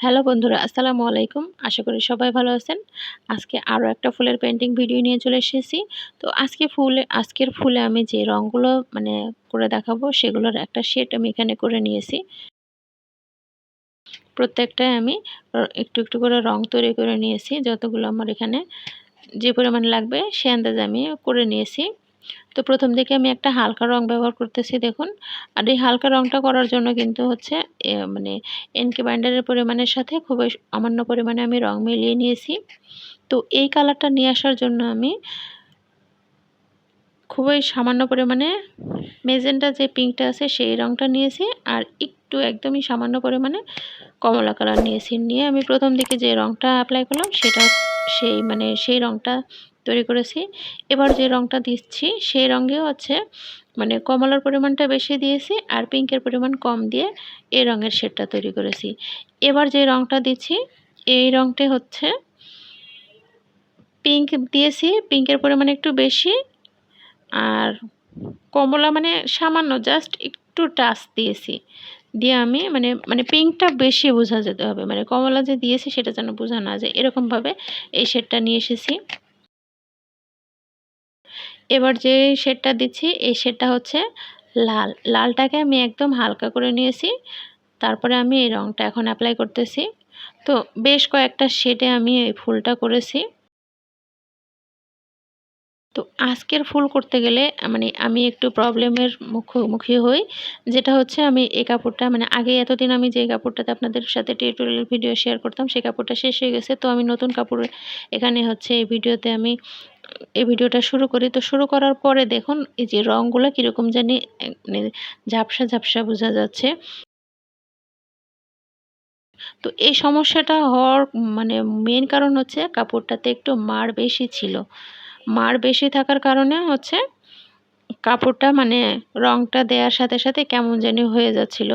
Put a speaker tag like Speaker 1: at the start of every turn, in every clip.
Speaker 1: Hello বন্ধুরা, আসসালামু আলাইকুম। আশা করি সবাই ভালো আছেন। আজকে আরও একটা ফুলের পেইন্টিং ভিডিও নিয়ে চলে এসেছি। তো আজকের ফুলে আমি যে রঙগুলো করে দেখাবো সেগুলোর একটা শেড আমি এখানে করে নিয়েছি। প্রত্যেকটায় আমি একটু একটু করে রং তৈরি করে নিয়েছি। যতগুলো আমার এখানে যে পরিমাণ লাগবে সে আন্দাজে আমি করে নিয়েছি। তো প্রথম দিকে আমি একটা হালকা রং ব্যবহার করতেছি দেখুন। আর এই হালকা রংটা করার জন্য কিন্তু হচ্ছে এনকে বাইন্ডারের পরিমাণের সাথে খুবই সামান্য পরিমাণে আমি রং মিলিয়ে নিয়েছি। তো এই কালারটা নিয়ে আসার জন্য আমি খুবই সামান্য পরিমাণে মেজেন্টা যে পিঙ্কটা আছে সেই রংটা নিয়েছি, আর একটু একদমই সামান্য পরিমাণে কমলা কালার নিয়েছি। নিয়ে আমি প্রথম দিকে যে রংটা অ্যাপ্লাই করলাম সেটা সেই রংটা তৈরি করেছি। এবার যে রংটা দিচ্ছি সেই রঙেও হচ্ছে কমলার পরিমাণটা বেশি দিয়েছি আর পিঙ্কের পরিমাণ কম দিয়ে এই রঙের শেডটা তৈরি করেছি। এবার যে রংটা দিচ্ছি এই রংটা হচ্ছে পিঙ্ক দিয়েছি, পিঙ্কের পরিমাণ একটু বেশি, আর কমলা সামান্য জাস্ট একটু টাচ দিয়েছি। দিয়ে আমি পিঙ্কটা বেশি বোঝা যেতে হবে, কমলা যে দিয়েছি সেটা যেন বোঝা না যায়, এরকমভাবে এই শেডটা নিয়ে এসেছি। এবার যে শেডটা দিচ্ছি এই শেডটা হচ্ছে লাল। লালটাকে আমি একদম হালকা করে নিয়েছি। তারপরে আমি এই রংটা এখন অ্যাপ্লাই করতেছি। তো বেশ কয়েকটা শেডে আমি এই ফুলটা করেছি। তো আজকের ফুল করতে গেলে আমি একটু প্রবলেমের মুখোমুখি হই। যেটা হচ্ছে আমি এই কাপড়টা আগে এতদিন আমি যে কাপড়টাতে আপনাদের সাথে টিউটোরিয়াল ভিডিও শেয়ার করতাম সেই কাপড়টা শেষ হয়ে গেছে। তো আমি নতুন কাপড় এখানে হচ্ছে এই ভিডিওটা শুরু করি। তো শুরু করার পরে দেখুন এই যে রঙগুলো কীরকম জানি ঝাপসা ঝাপসা বোঝা যাচ্ছে। তো এই সমস্যাটা হওয়ার মেইন কারণ হচ্ছে কাপড়টাতে একটু মার বেশি ছিল। মার বেশি থাকার কারণে হচ্ছে কাপড়টা রংটা দেওয়ার সাথে সাথে কেমন জানি হয়ে যাচ্ছিল।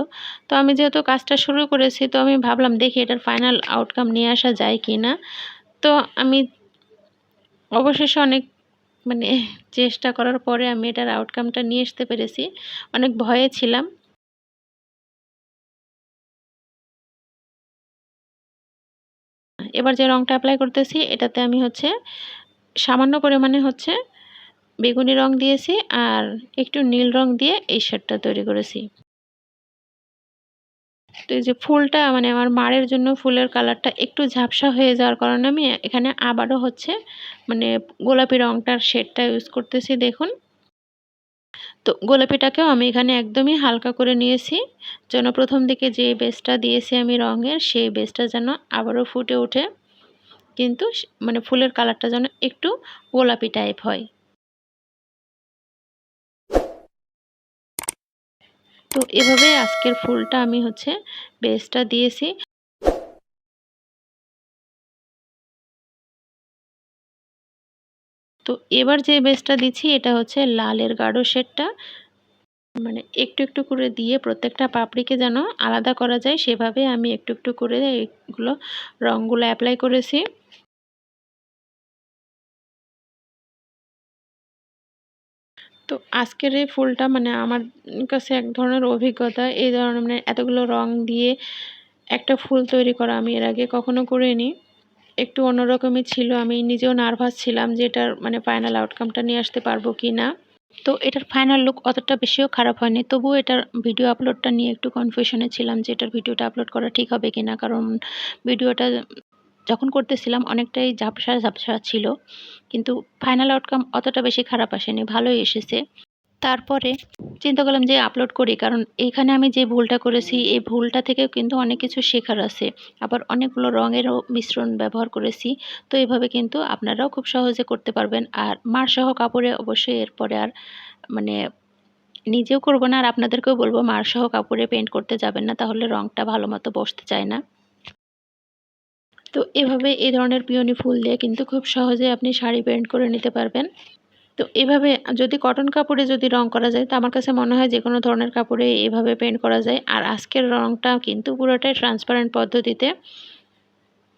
Speaker 1: তো আমি যেহেতু কাজটা শুরু করেছি তো আমি ভাবলাম দেখি এটার ফাইনাল আউটকাম নিয়ে আসা যায় কি না। তো আমি অবশেষে অনেক মানে চেষ্টা করার পরে আমি এটার আউটকামটা নিয়ে আসতে পেরেছি। অনেক ভয়ে ছিলাম। এবার যে রংটা এপ্লাই করতেছি এটাতে আমি হচ্ছে সামান্য পরিমাণে হচ্ছে বেগুনি রং দিয়েছি আর একটু নীল রং দিয়ে এই শেডটা তৈরি করেছি। তো এই যে ফুলটা আমার মাড়ের জন্য ফুলের কালারটা একটু ঝাপসা হয়ে যাওয়ার কারণে আমি এখানে আবারও হচ্ছে গোলাপি রংটার শেডটা ইউজ করতেছি দেখুন। তো গোলাপিটাকেও আমি এখানে একদমই হালকা করে নিয়েছি, যেন প্রথম দিকে যে বেসটা দিয়েছি আমি রঙের সেই বেসটা যেন আবারও ফুটে ওঠে, কিন্তু ফুলের কালারটা যেন একটু গোলাপি টাইপ হয়। তো এভাবে আজকের ফুলটা আমি হচ্ছে বেসটা দিয়েছি। তো এবার যে বেসটা দিচ্ছি এটা হচ্ছে লালের গাঢ় শেডটা, একটু একটু করে দিয়ে প্রত্যেকটা পাপড়িকে যেন আলাদা করা যায় সেভাবে আমি একটু একটু করে এইগুলো রঙগুলো অ্যাপ্লাই করেছি। তো আজকের এই ফুলটা আমার কাছে এক ধরনের অভিজ্ঞতা। এই ধরনের এতগুলো রং দিয়ে একটা ফুল তৈরি করা আমি এর আগে কখনো করিনি। একটু অন্যরকমই ছিল। আমি নিজেও নার্ভাস ছিলাম যে এটার ফাইনাল আউটকামটা নিয়ে আসতে পারবো কিনা। তো এটার ফাইনাল লুক অতটা বেশিও খারাপ হয়নি। তবুও এটার ভিডিও আপলোডটা নিয়ে একটু কনফিউশনে ছিলাম যে এটার ভিডিওটা আপলোড করা ঠিক হবে কিনা। কারণ ভিডিওটা যখন করতেছিলাম অনেকটাই ঝাপসা ঝাপসা ছিল। কিন্তু ফাইনাল আউটকাম অতটা বেশি খারাপ আসেনি, ভালোই এসেছে। তারপরে চিন্তা করলাম যে আপলোড করি, কারণ এইখানে আমি যে ভুলটা করেছি এই ভুলটা থেকেও কিন্তু অনেক কিছু শেখার আছে। আবার অনেকগুলো রঙেরও মিশ্রণ ব্যবহার করেছি। তো এভাবে কিন্তু আপনারাও খুব সহজে করতে পারবেন। আর মাড়সহ কাপড়ে অবশ্যই এরপরে আর মানে নিজেও করব না, আর আপনাদেরকেও বলব মাড়সহ কাপড়ে পেইন্ট করতে যাবেন না, তাহলে রঙটা ভালো মতো বসতে চায় না। তো এভাবে এই ধরনের পিওনি ফুল দিয়ে কিন্তু খুব সহজে আপনি শাড়ি পেইন্ট করে নিতে পারবেন। তো এভাবে যদি কটন কাপড়ে যদি রং করা যায় তো আমার কাছে মনে হয় যেকোনো ধরনের কাপড়ে এভাবে পেইন্ট করা যায়। আর আজকের রংটা কিন্তু পুরোটাই ট্রান্সপারেন্ট পদ্ধতিতে।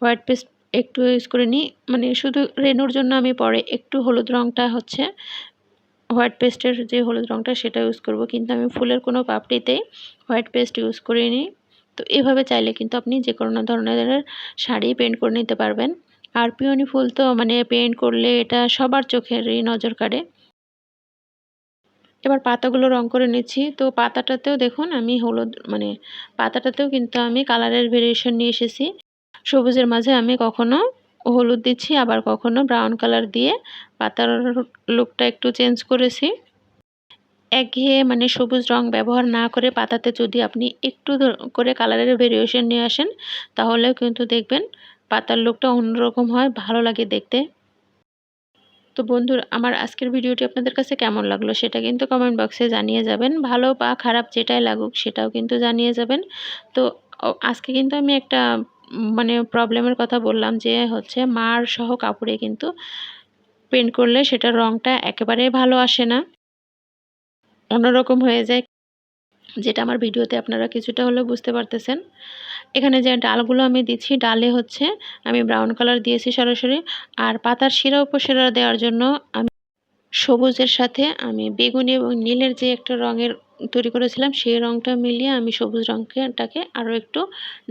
Speaker 1: হোয়াইট পেস্ট একটু ইউজ করে নিই, শুধু রেনুর জন্য আমি পরে একটু হলুদ রংটা হচ্ছে হোয়াইট পেস্টের যে হলুদ রংটা সেটা ইউজ করব, কিন্তু আমি ফুলের কোনো পাপড়িতেই হোয়াইট পেস্ট ইউজ করিনি। তো এভাবে চাইলে কিন্তু আপনি যে কোনো ধরনের শাড়ি পেইন্ট করে নিতে পারবেন। আর পিওনি ফুল তো মানে পেইন্ট করলে এটা সবার চোখেরই নজর কাড়ে। এবার পাতাগুলো রং করে নিচ্ছি। তো পাতাটাতেও দেখুন আমি হলুদ মানে পাতাটাতেও কিন্তু আমি কালারের ভেরিয়েশন নিয়ে এসেছি। সবুজের মাঝে আমি কখনো হলুদ দিচ্ছি, আবার কখনো ব্রাউন কালার দিয়ে পাতার লুকটা একটু চেঞ্জ করেছি। একঘেয়ে মানে সবুজ রং ব্যবহার না করে পাতাতে যদি আপনি একটু করে কালারের ভেরিয়েশন নিয়ে আসেন, তাহলেও কিন্তু দেখবেন পাতার লুকটা অন্যরকম হয়, ভালো লাগে দেখতে। তো বন্ধুরা, আমার আজকের ভিডিওটি আপনাদের কাছে কেমন লাগলো সেটা কিন্তু কমেন্ট বক্সে জানিয়ে যাবেন। ভালো বা খারাপ যেটাই লাগুক সেটাও কিন্তু জানিয়ে যাবেন। তো আজকে কিন্তু আমি একটা মানে প্রবলেমের কথা বললাম, যে হচ্ছে মার সহ কাপড়ে কিন্তু পেইন্ট করলে সেটার রংটা একেবারেই ভালো আসে না, অন্যরকম হয়ে যায়। যেটা আমার ভিডিওতে আপনারা কিছুটা হলেও বুঝতে পারতেছেন। এখানে যে ডালগুলো আমি দিচ্ছি, ডালে হচ্ছে আমি ব্রাউন কালার দিয়েছি সরাসরি। আর পাতার শিরা উপশিরা দেওয়ার জন্য আমি সবুজের সাথে আমি বেগুনি এবং নীলের যে একটা রঙের তৈরি করেছিলাম, সেই রংটা মিলিয়ে আমি সবুজ রংটাকে আরও একটু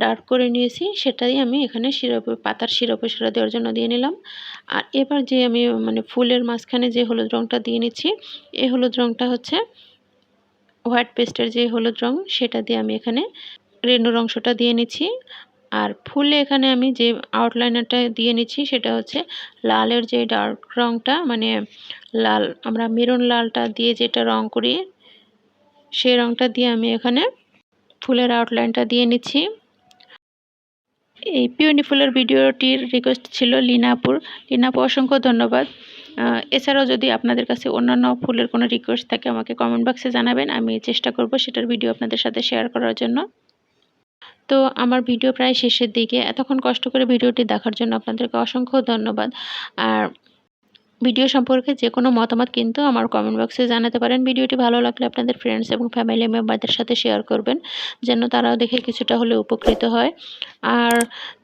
Speaker 1: ডার্ক করে নিয়েছি। সেটাই আমি এখানে পাতার শিরা উপশিরা দেওয়ার জন্য দিয়ে নিলাম। আর এবার যে আমি মানে ফুলের মাঝখানে যে হলুদ রংটা দিয়ে নিচ্ছি, এই হলুদ রংটা হচ্ছে হোয়াইট পেস্টের যে হলুদ রং, সেটা দিয়ে আমি এখানে রেণুর অংশটা দিয়ে নিচ্ছি। আর ফুলে এখানে আমি যে আউটলাইনারটা দিয়ে নিচ্ছি সেটা হচ্ছে লালের যে ডার্ক রংটা, মানে লাল আমরা মেরুন লালটা দিয়ে যেটা রং করি, সেই রংটা দিয়ে আমি এখানে ফুলের আউটলাইনটা দিয়ে নিচ্ছি। এই পিওনি ফুলের ভিডিওটির রিকোয়েস্ট ছিল লিনাপুর। লিনাপু, অসংখ্য ধন্যবাদ। এছাড়াও যদি আপনাদের কাছে অন্যান্য ফুলের কোনো রিকোয়েস্ট থাকে আমাকে কমেন্ট বক্সে জানাবেন, আমি চেষ্টা করব সেটার ভিডিও আপনাদের সাথে শেয়ার করার জন্য। তো আমার ভিডিও প্রায় শেষের দিকে। এতক্ষণ কষ্ট করে ভিডিওটি দেখার জন্য আপনাদেরকে অসংখ্য ধন্যবাদ। আর ভিডিও সম্পর্কে যে কোনো মতামত কিন্তু আমার কমেন্ট বক্সে জানাতে পারেন। ভিডিওটি ভালো লাগলে আপনাদের ফ্রেন্ডস এবং ফ্যামিলি মেম্বারদের সাথে শেয়ার করবেন, যেন তারাও দেখে কিছুটা হলেও উপকৃত হয়। আর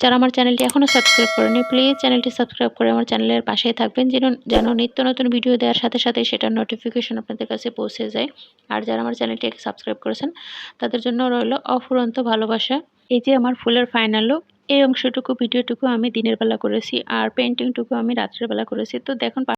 Speaker 1: যারা আমার চ্যানেলটি এখনও সাবস্ক্রাইব করেনি, প্লিজ চ্যানেলটি সাবস্ক্রাইব করে আমার চ্যানেলের পাশেই থাকবেন, যেন নিত্য নতুন ভিডিও দেওয়ার সাথে সাথে সেটার নোটিফিকেশন আপনাদের কাছে পৌঁছে যায়। আর যারা আমার চ্যানেলটি সাবস্ক্রাইব করেছেন তাদের জন্য রইল অফুরন্ত ভালোবাসা। এই যে আমার ফুলের ফাইনাল লুক, এই অংশটুকু ভিডিওটুকু আমি দিনের বেলা করেছি, আর পেইন্টিংটুকু আমি রাত্রের বেলা করেছি। তো দেখুন